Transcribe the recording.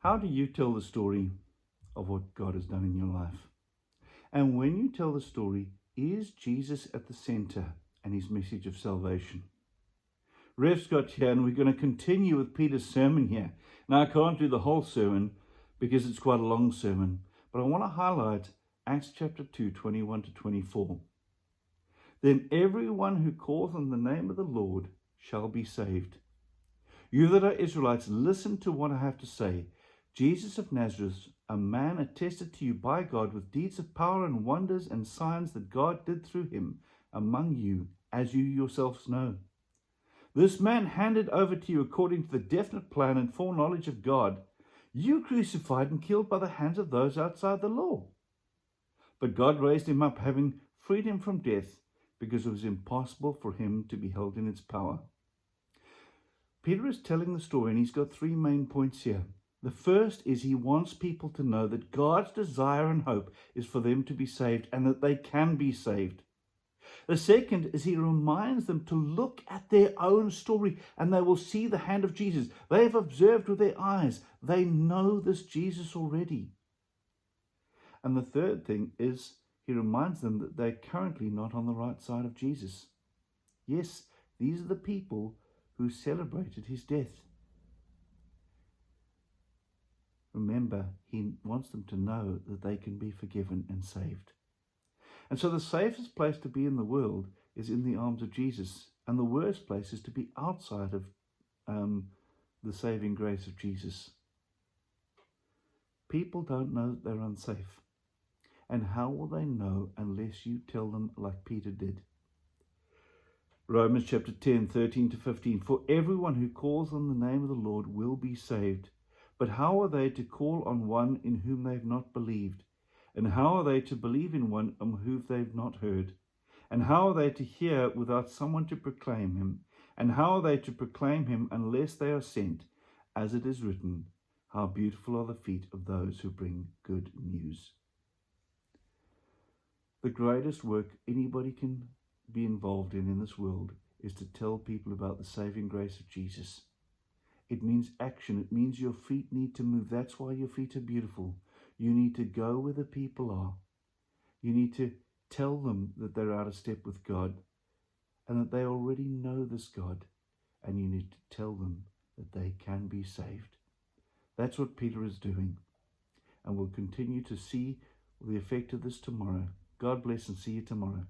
How do you tell the story of what God has done in your life? And when you tell the story, is Jesus at the center and his message of salvation? Rev Scott here, and we're going to continue with Peter's sermon here. Now, I can't do the whole sermon because it's quite a long sermon, but I want to highlight Acts chapter 2, 21 to 24. Then everyone who calls on the name of the Lord shall be saved. You that are Israelites, listen to what I have to say. Jesus of Nazareth, a man attested to you by God with deeds of power and wonders and signs that God did through him among you, as you yourselves know. This man handed over to you according to the definite plan and foreknowledge of God, you crucified and killed by the hands of those outside the law. But God raised him up, having freed him from death, because it was impossible for him to be held in its power. Peter is telling the story, and he's got three main points here. The first is he wants people to know that God's desire and hope is for them to be saved and that they can be saved. The second is he reminds them to look at their own story and they will see the hand of Jesus. They have observed with their eyes. They know this Jesus already. And the third thing is he reminds them that they're currently not on the right side of Jesus. Yes, these are the people who celebrated his death. Remember, he wants them to know that they can be forgiven and saved. And so the safest place to be in the world is in the arms of Jesus. And the worst place is to be outside of the saving grace of Jesus. People don't know that they're unsafe. And how will they know unless you tell them like Peter did? Romans chapter 10, 13 to 15. For everyone who calls on the name of the Lord will be saved. But how are they to call on one in whom they have not believed? And how are they to believe in one of whom they have not heard? And how are they to hear without someone to proclaim him? And how are they to proclaim him unless they are sent? As it is written, how beautiful are the feet of those who bring good news. The greatest work anybody can be involved in this world is to tell people about the saving grace of Jesus. It means action. It means your feet need to move. That's why your feet are beautiful. You need to go where the people are. You need to tell them that they're out of step with God and that they already know this God. And you need to tell them that they can be saved. That's what Peter is doing. And we'll continue to see the effect of this tomorrow. God bless and see you tomorrow.